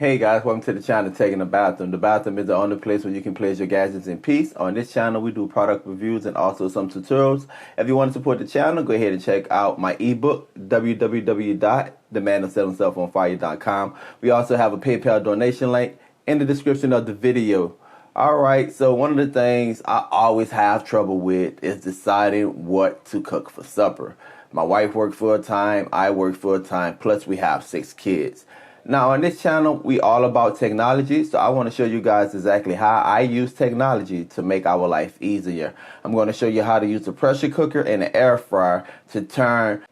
Hey guys, welcome to the channel Taking the Bathroom. The bathroom is the only place where you can place your gadgets in peace. On this channel, we do product reviews and also some tutorials. If you want to support the channel, go ahead and check out my ebook, www.themanofsettingselfonfire.com. We also have a PayPal donation link in the description of the video. Alright, so one of the things I always have trouble with is deciding what to cook for supper. My wife works full-time, I work full-time, plus we have 6 kids. Now on this channel, we all about technology, so I want to show you guys exactly how I use technology to make our life easier. I'm going to show you how to use the pressure cooker and the air fryer to turn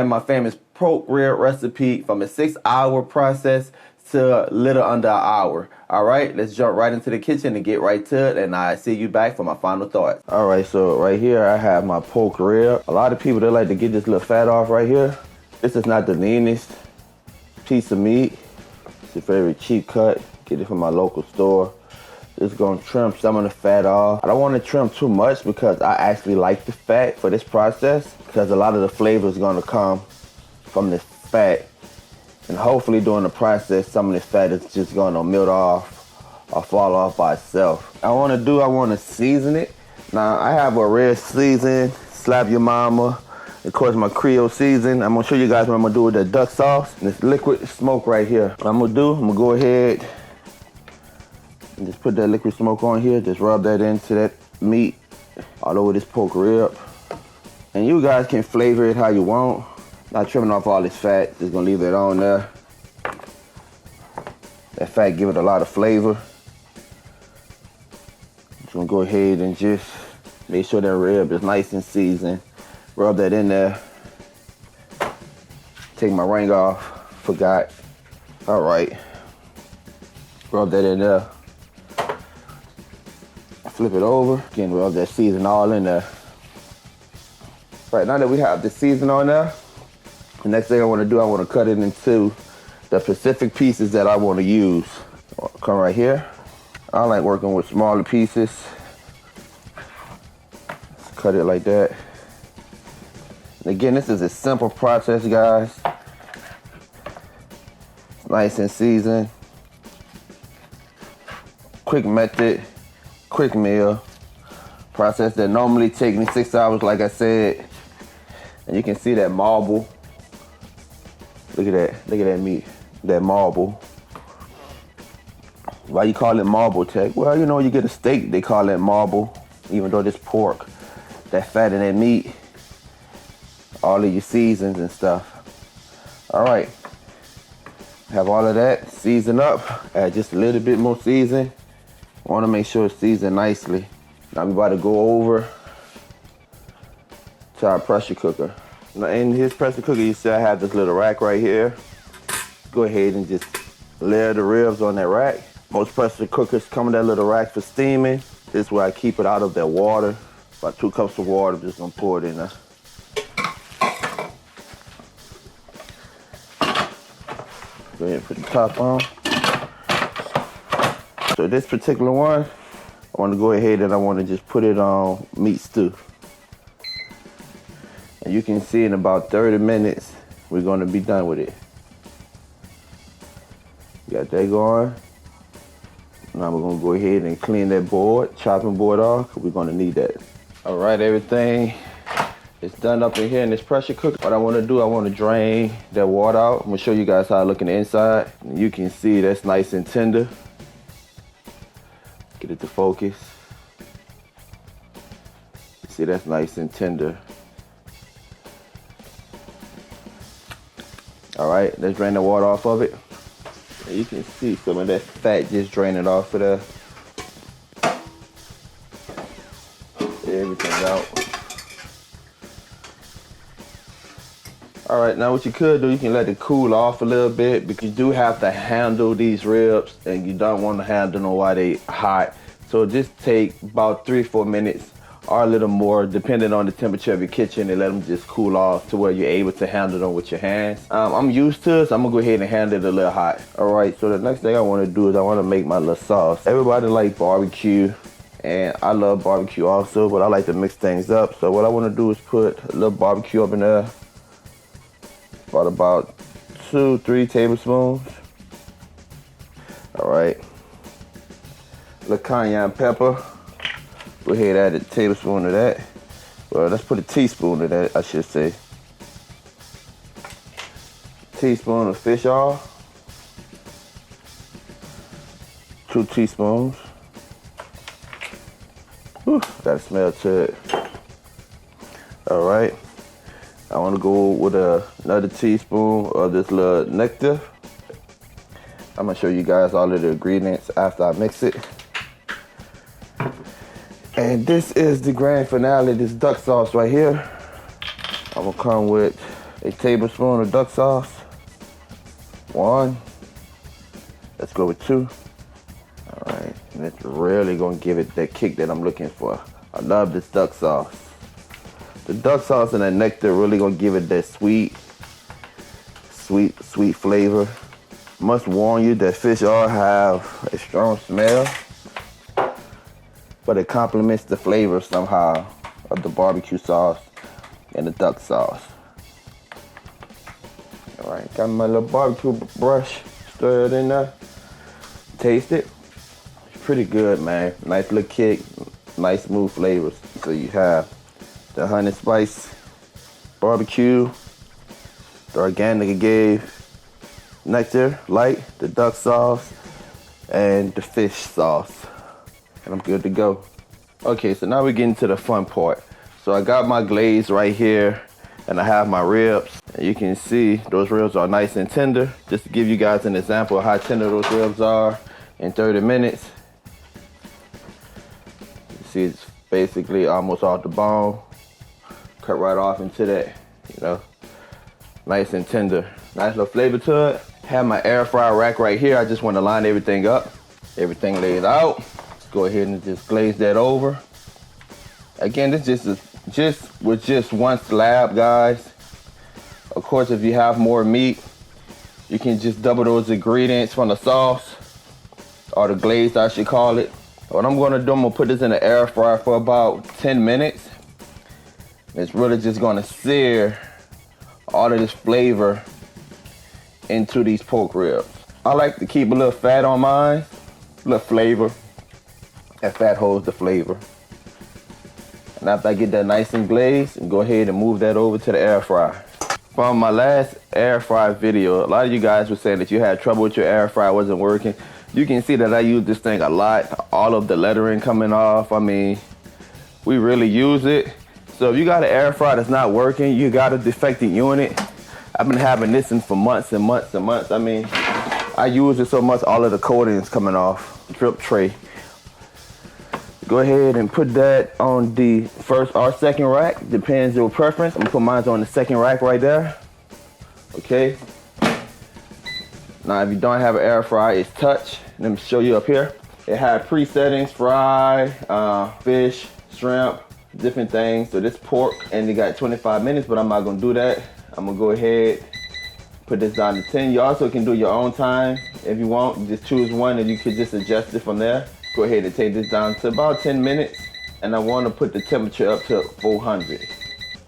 my famous pork rib recipe from a 6-hour process to a little under an hour. Alright, let's jump right into the kitchen and get right to it, and I see you back for my final thoughts. Alright, so right here I have my pork rib. A lot of people, they like to get this little fat off right here. This is not the leanest piece of meat. It's a very cheap cut. Get it from my local store. Just gonna trim some of the fat off. I don't want to trim too much because I actually like the fat for this process, because a lot of the flavor is gonna come from this fat, and hopefully during the process some of this fat is just gonna melt off or fall off by itself. I want to season it. Now I have a red season, Slap Your Mama. Of course, my Creole season. I'm gonna show you guys what I'm gonna do with the duck sauce. This liquid smoke right here. What I'm gonna go ahead and just put that liquid smoke on here. Just rub that into that meat all over this pork rib. And you guys can flavor it how you want. Not trimming off all this fat. Just gonna leave it on there. That fat give it a lot of flavor. Just gonna go ahead and just make sure that rib is nice and seasoned. Rub that in there. Take my ring off. Forgot. All right. Rub that in there. Flip it over. Again, rub that season all in there. Right, now that we have the season on there, the next thing I want to do, I want to cut it into the specific pieces that I want to use. Come right here. I like working with smaller pieces. Let's cut it like that. Again, this is a simple process, guys. It's nice and seasoned. Quick method, quick meal. Process that normally takes me 6 hours, like I said. And you can see that marble. Look at that. Look at that meat. That marble. Why you call it marble, Tech? Well, you know, you get a steak, they call it marble. Even though this pork, that fat in that meat, all of your seasons and stuff. All right, have all of that seasoned up. Add just a little bit more season. Want to make sure it's seasoned nicely. Now we're about to go over to our pressure cooker. Now in his pressure cooker, you see I have this little rack right here. Go ahead and just layer the ribs on that rack. Most pressure cookers come with that little rack for steaming. This is where I keep it out of that water. About 2 cups of water, I'm just gonna pour it in there. Go ahead and put the top on. So this particular one, I want to go ahead and I want to just put it on meat stew. And you can see in about 30 minutes, we're going to be done with it. Got that going. Now we're going to go ahead and clean that board, chopping board off, because we're going to need that. All right, everything. It's done up in here in this pressure cooker. What I want to do, I want to drain that water out. I'm going to show you guys how I look in the inside. You can see that's nice and tender. Get it to focus. See, that's nice and tender. All right, let's drain the water off of it. And you can see some of that fat just draining off of there. Everything out. All right, now what you could do, you can let it cool off a little bit, because you do have to handle these ribs and you don't want to handle them while they hot. So just take about 3-4 minutes or a little more, depending on the temperature of your kitchen, and let them just cool off to where you're able to handle them with your hands. I'm used to it, so I'm gonna go ahead and handle it a little hot. All right, so the next thing I want to do is I want to make my little sauce. Everybody like barbecue, and I love barbecue also, but I like to mix things up. So what I want to do is put a little barbecue up in there. About 2-3 tablespoons. All right. Little cayenne pepper. Go ahead and add a tablespoon of that. Well, let's put a teaspoon of that, I should say. Teaspoon of fish oil. 2 teaspoons. Whew, got a smell to it. All right. I want to go with another teaspoon of this little nectar. I'm gonna show you guys all of the ingredients after I mix it. And this is the grand finale, this duck sauce right here. I'm gonna come with a tablespoon of duck sauce. 1. Let's go with 2. All right, and it's really gonna give it that kick that I'm looking for. I love this duck sauce. The duck sauce and that nectar really gonna give it that sweet flavor. Must warn you that fish oil have a strong smell, but it complements the flavor somehow of the barbecue sauce and the duck sauce. All right, got my little barbecue brush, stir it in there, taste it. It's pretty good, man. Nice little kick, nice smooth flavors. So you have the honey spice barbecue, the organic agave nectar light, the duck sauce, and the fish sauce. And I'm good to go. Okay, so now we're getting to the fun part. So I got my glaze right here, and I have my ribs. And you can see those ribs are nice and tender. Just to give you guys an example of how tender those ribs are in 30 minutes. You see it's basically almost off the bone. Cut right off into that, you know, nice and tender. Nice little flavor to it. Have my air fryer rack right here. I just want to line everything up. Everything laid out. Go ahead and just glaze that over. Again, this just with just one slab, guys. Of course, if you have more meat, you can just double those ingredients from the sauce, or the glaze, I should call it. What I'm gonna do, I'm gonna put this in the air fryer for about 10 minutes. It's really just gonna sear all of this flavor into these pork ribs. I like to keep a little fat on mine, a little flavor. That fat holds the flavor. And after I get that nice and glazed, and go ahead and move that over to the air fryer. From my last air fryer video, a lot of you guys were saying that you had trouble with your air fryer, wasn't working. You can see that I use this thing a lot. All of the lettering coming off. I mean, we really use it. So if you got an air fryer that's not working, you got a defective unit. I've been having this in for months and months and months. I mean, I use it so much, all of the coatings coming off, drip tray. Go ahead and put that on the first or second rack, depends your preference. I'm gonna put mine on the second rack right there. Okay. Now, if you don't have an air fryer, it's touch. Let me show you up here. It has pre-settings, fry, fish, shrimp, different things. So this pork, and they got 25 minutes, but I'm not gonna do that. I'm gonna go ahead, put this down to 10. You also can do your own time if you want. You just choose one and you can just adjust it from there. Go ahead and take this down to about 10 minutes. And I wanna put the temperature up to 400.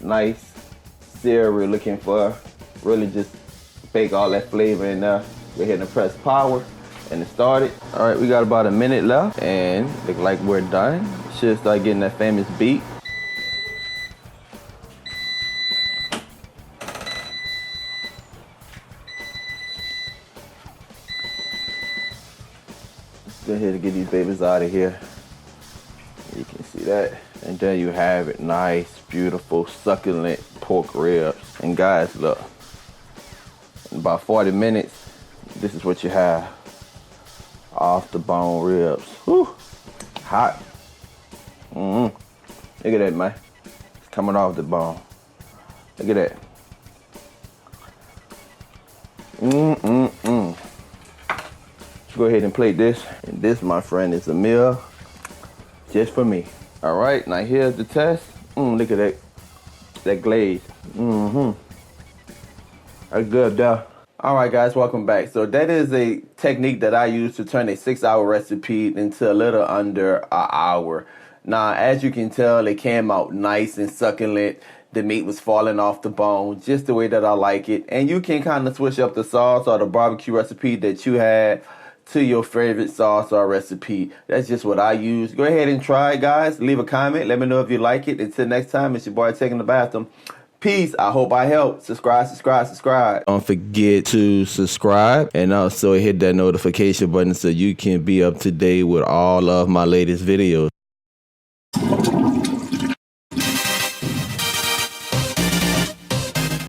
Nice, sear we're looking for. Really just bake all that flavor in there. Go ahead and press power and it started. All right, we got about a minute left and look like we're done. Should start getting that famous beat. Go ahead and get these babies out of here. You can see that. And there you have it. Nice, beautiful, succulent pork ribs. And guys, look. In about 40 minutes, this is what you have. Off the bone ribs. Whew. Hot. Look at that, man. It's coming off the bone. Look at that. Go ahead and plate this. And this, my friend, is a meal just for me. All right, now here's the test. Look at that glaze. That's good there. All right, guys, welcome back. So that is a technique that I use to turn a 6-hour recipe into a little under an hour. Now, as you can tell, it came out nice and succulent. The meat was falling off the bone just the way that I like it. And you can kind of switch up the sauce or the barbecue recipe that you had to your favorite sauce or recipe. That's just what I use. Go ahead and try it, guys. Leave a comment. Let me know if you like it. Until next time, it's your boy taking the bathroom. Peace. I hope I helped. Subscribe. Don't forget to subscribe and also hit that notification button so you can be up to date with all of my latest videos.